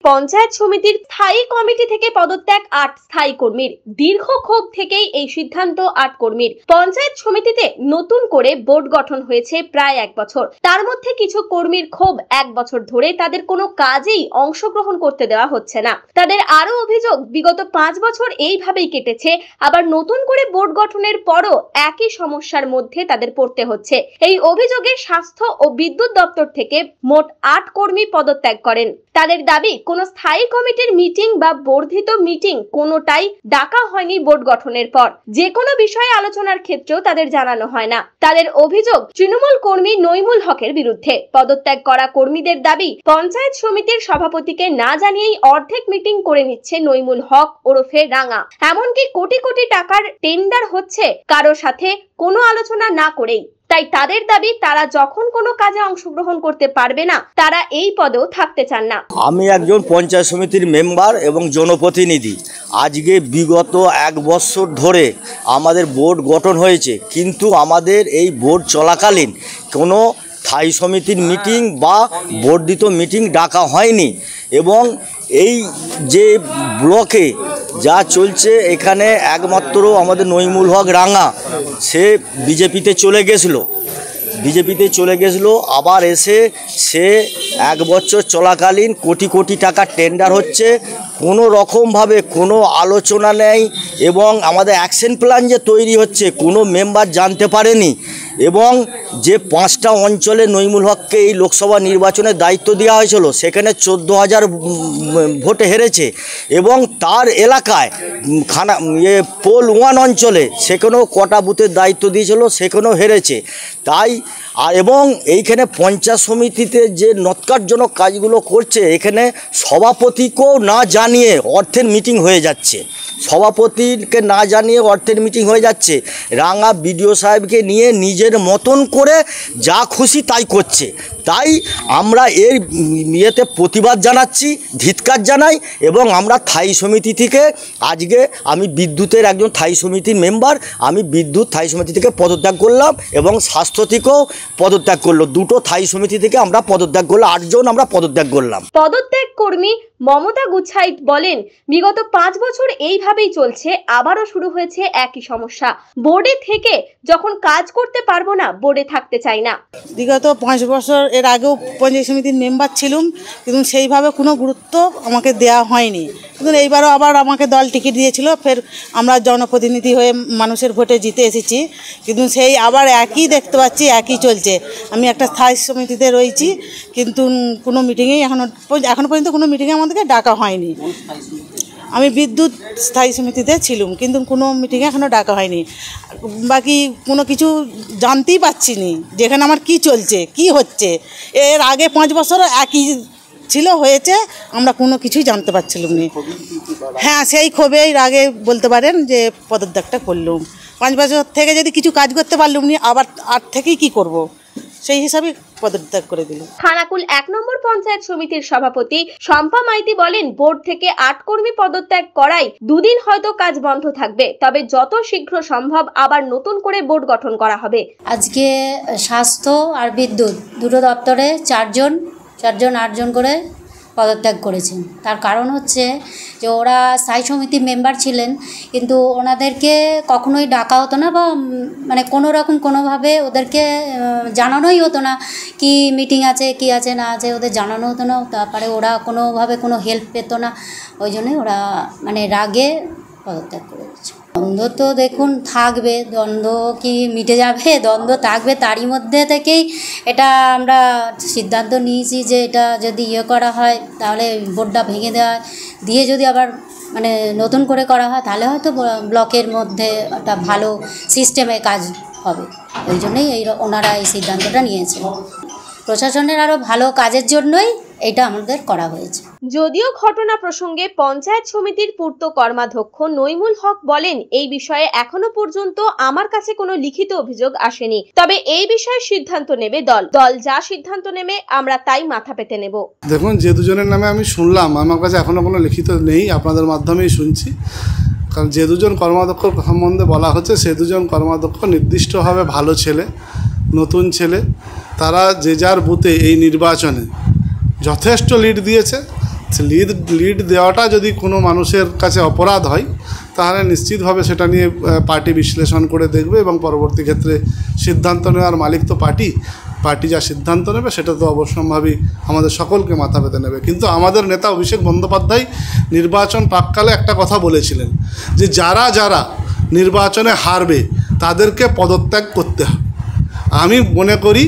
পঞ্চায়েত সমিতির স্থায়ী কমিটি থেকে পদত্যাগ ৮ স্থায়ী কর্মীর। দীর্ঘ ক্ষোভ থেকেই এই সিদ্ধান্ত ৮ কর্মীর। পঞ্চায়েত সমিতিতে নতুন করে বোর্ড গঠন হয়েছে প্রায় ১ বছর। তার মধ্যে কিছু কর্মীর ক্ষোভ ১ বছর ধরে তাদের কোনো কাজেই অংশগ্রহণ করতে দেওয়া হচ্ছে না। তাদের আরো অভিযোগ, বিগত ৫ বছর এইভাবেই কেটেছে, আবার নতুন করে বোর্ড গঠনের পরও একই সমস্যার মধ্যে তাদের পড়তে হচ্ছে। এই অভিযোগে স্বাস্থ্য ও বিদ্যুৎ দপ্তর থেকে মোট ৮ কর্মী পদত্যাগ করেন। তাদের দাবি, কোনো স্থায়ী কমিটির মিটিং বা বর্ধিত মিটিং কোনোটাই ডাকা হয়নি বোর্ড গঠনের পর। যে কোনো বিষয়ে আলোচনার ক্ষেত্রেও তাদের জানানো হয় না। তাদের অভিযোগ তৃণমূল কর্মী নইমুল হকের বিরুদ্ধে। পদত্যাগ করা কর্মীদের দাবি, পঞ্চায়েত সমিতির সভাপতিকে না জানিয়েই অর্ধেক মিটিং করে নিচ্ছে নইমুল হক ওরফে রাঙা। এমনকি কোটি কোটি টাকার টেন্ডার হচ্ছে কারোর সাথে কোনো আলোচনা না করেই। তাই তাদের দাবি, তারা যখন কোনো কাজে অংশগ্রহণ করতে পারবে না, তারা এই পদেও থাকতে চান না। আমি একজন পঞ্চায়েত সমিতির মেম্বার এবং জনপ্রতিনিধি। আজকে বিগত ১ বছর ধরে আমাদের বোর্ড গঠন হয়েছে, কিন্তু আমাদের এই বোর্ড চলাকালীন কোনো স্থায়ী সমিতির মিটিং বা বর্ধিত মিটিং ডাকা হয়নি। এবং এই যে ব্লকে যা চলছে, এখানে একমাত্র আমাদের নইমুল হক রাঙা, সে বিজেপিতে চলে গেছিলো, আবার এসে সে ১ বছর চলাকালীন কোটি কোটি টাকা টেন্ডার হচ্ছে, কোনো রকমভাবে কোনো আলোচনা নেই। এবং আমাদের অ্যাকশন প্ল্যান যে তৈরি হচ্ছে, কোনো মেম্বার জানতে পারেনি। এবং যে ৫টা অঞ্চলে নইমুল হককে এই লোকসভা নির্বাচনের দায়িত্ব দেওয়া হয়েছিল, সেখানে ১৪,০০০ ভোটে হেরেছে। এবং তার এলাকায় পোল 1 অঞ্চলে সেখানেও কটা বুথের দায়িত্ব দিয়েছিল, সেখানেও হেরেছে। তাই এবং এইখানে পঞ্চায়েত সমিতিতে যে নৎকারজনক কাজগুলো করছে, এখানে সভাপতিকেও না জানিয়ে অর্থের মিটিং হয়ে যাচ্ছে। সভাপতিকে না জানিয়ে অর্থের মিটিং হয়ে যাচ্ছে। রাঙা বিডিও সাহেবকে নিয়ে নিজের মতন করে যা খুশি তাই করছে। তাই আমরা এর ইয়েতে প্রতিবাদ জানাচ্ছি, ধিক্কার জানাই। এবং আমরা স্থায়ী সমিতি থেকে, আজকে আমি বিদ্যুতের একজন স্থায়ী সমিতির মেম্বার, আমি বিদ্যুৎ স্থায়ী সমিতি থেকে পদত্যাগ করলাম এবং স্বাস্থ্য থেকেও পদত্যাগ করলো। দুটো স্থায়ী সমিতি থেকে আমরা পদত্যাগ করলাম, ৮ জন আমরা পদত্যাগ করলাম। পদত্যাগ কর্মী মমতা গুছাইত বলেন, বিগত ৫ বছর এইভাবেই চলছে, আবারও শুরু হয়েছে একই সমস্যা। বোর্ডে থেকে যখন কাজ করতে পারবো না, বোর্ডে থাকতে চাই না। বিগত ৫ বছর এর আগেও পঞ্চায়েত সমিতির মেম্বার ছিলাম, কিন্তু সেইভাবে কোনো গুরুত্ব আমাকে দেওয়া হয়নি। কিন্তু এইবারও আবার আমাকে দল টিকিট দিয়েছিল, ফের আমরা জনপ্রতিনিধি হয়ে মানুষের ভোটে জিতে এসেছি, কিন্তু সেই আবার একই দেখতে পাচ্ছি, একই চলছে। আমি একটা স্থায়ী সমিতিতে রয়েছি, কিন্তু কোনো মিটিংয়েই এখনো পর্যন্ত কোনো মিটিংয়ে আমাদেরকে ডাকা হয়নি। আমি বিদ্যুৎ স্থায়ী সমিতিতে ছিলাম, কিন্তু কোনো মিটিংয়ে এখনও ডাকা হয়নি। বাকি কোনো কিছু জানতেই পাচ্ছি না, যেখানে আমার কি চলছে, কি হচ্ছে। এর আগে 5 বছর একই ছিল, হয়েছে, আমরা কোনো কিছুই জানতে পারছিলাম না। হ্যাঁ, সেই ক্ষোভেই আগে বলতে পারেন যে পদত্যাগটা করলাম। 5 বছর থেকে যদি কিছু কাজ করতে পারলাম না, আবার 8 থেকেই কি করব, সেই হিসাবে পদত্যাগ করে দিল। খানাকুল ১ নম্বর পঞ্চায়েত সমিতির সভাপতি শম্পা মাইতি বলেন, বোর্ড থেকে ৮ কর্মী পদত্যাগ করায় দুদিন হয়তো কাজ বন্ধ থাকবে, তবে যত শীঘ্র সম্ভব আবার নতুন করে বোর্ড গঠন করা হবে। আজকে স্বাস্থ্য আর বিদ্যুৎ দুটো দপ্তরে 8 জন করে পদত্যাগ করেছেন। তার কারণ হচ্ছে যে ওরা স্থায়ী সমিতির মেম্বার ছিলেন, কিন্তু ওনাদেরকে কখনোই ডাকা হতো না, বা মানে কোনো রকম কোনোভাবে ওদেরকে জানানোই হতো না কি মিটিং আছে, কি আছে না আছে, ওদের জানানো হতো না। তারপরে ওরা কোনোভাবে কোনো হেল্প পেত না, ওই জন্যই ওরা মানে রাগে পদত্যাগ করে দিচ্ছে। দ্বন্দ্ব তো দেখুন থাকবে, দ্বন্দ্ব কি মিটে যাবে? দ্বন্দ্ব থাকবে। তারই মধ্যে থেকেই এটা আমরা সিদ্ধান্ত নিয়েছি যে এটা যদি করা হয়, তাহলে বোর্ডটা ভেঙে দিয়ে যদি আবার মানে নতুন করে করা হয়, তাহলে হয়তো ব্লকের মধ্যে একটা ভালো সিস্টেমে কাজ হবে। ওই জন্যই ওনারা এই সিদ্ধান্তটা নিয়েছে। প্রশাসনের আরও ভালো কাজের জন্যই এটা আমাদের করা হয়েছে। যদিও ঘটনা প্রসঙ্গে পঞ্চায়েত সমিতির পূর্ত কর্মাধ্যক্ষ নইমুল হক বলেন, এই বিষয়ে এখনো পর্যন্ত আমার কাছে কোনো লিখিত অভিযোগ আসেনি, তবে এই বিষয়ে সিদ্ধান্ত নেবে দল যা সিদ্ধান্ত নেবে আমরা তাই মাথা পেতে নেব। দেখুন, যে দুজনের নামে আমি শুনলাম, আমার কাছে এখনো কোনো লিখিত নেই, আপনাদের মাধ্যমেই শুনছি। কারণ যে দুজন কর্মাধ্যক্ষ সম্বন্ধে বলা হচ্ছে, সে দুজন কর্মাধ্যক্ষ নির্দিষ্টভাবে ভালো ছেলে, নতুন ছেলে। তারা যে যার বুথে এই নির্বাচনে যথেষ্ট লিড দিয়েছে, লিড দেওয়াটা যদি কোনো মানুষের কাছে অপরাধ হয় তাহলে নিশ্চিতভাবে সেটা নিয়ে পার্টি বিশ্লেষণ করে দেখবে এবং পরবর্তী ক্ষেত্রে সিদ্ধান্ত নেওয়ার মালিক তো পার্টি যা সিদ্ধান্ত নেবে সেটা তো অবশ্যম্ভাবী আমাদের সকলকে মাথা পেতে নেবে। কিন্তু আমাদের নেতা অভিষেক বন্দ্যোপাধ্যায় নির্বাচন প্রাককালে একটা কথা বলেছিলেন যে যারা যারা নির্বাচনে হারবে তাদেরকে পদত্যাগ করতে হবে। আমি মনে করি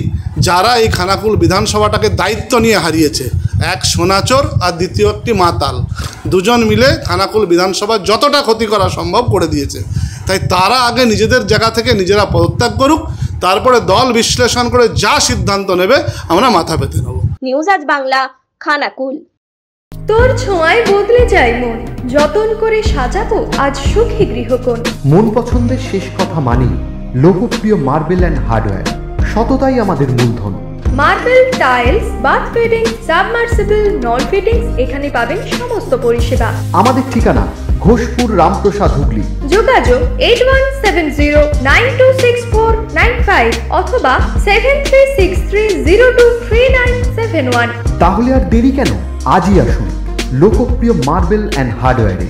যারা এই খানাকুল বিধানসভাটাকে দায়িত্ব নিয়ে হারিয়েছে, এক সোনাচোর আর দ্বিতীয় একটি মাতাল, দুজন মিলে খানাকুল বিধানসভা যতটা ক্ষতি করা সম্ভব করে দিয়েছে। তাই তারা আগে নিজেদের জায়গা থেকে নিজেরা পদত্যাগ করুক, তারপরে দল বিশ্লেষণ করে যা সিদ্ধান্ত নেবে আমরা মাথা পেতে নেব। নিউজ আজ বাংলা, খানাকুল। তোর ছোঁয়ায় বদলে যায় মন, যতন করে সাজাবো আজ সুখী গৃহকোণ। মন পছন্দের শেষ কথা মানি লোকপ্রিয় মার্বেল অ্যান্ড হার্ডওয়্যার, সততাই আমাদের মূলধন। Marble, tiles, bath fitting, submersible, নল ফিটিংস, এখানে পাবেন সমস্ত পরিষেবা। আমাদের ঠিকানা ঘোষপুর, রামপ্রসাদ, হুগলি। যোগাযোগ 8170926495 অথবা 7363023971। তাহলে আর দেরি কেন, আজই আসুন লোকপ্রিয় মার্বেল অ্যান্ড হার্ডওয়্যারে।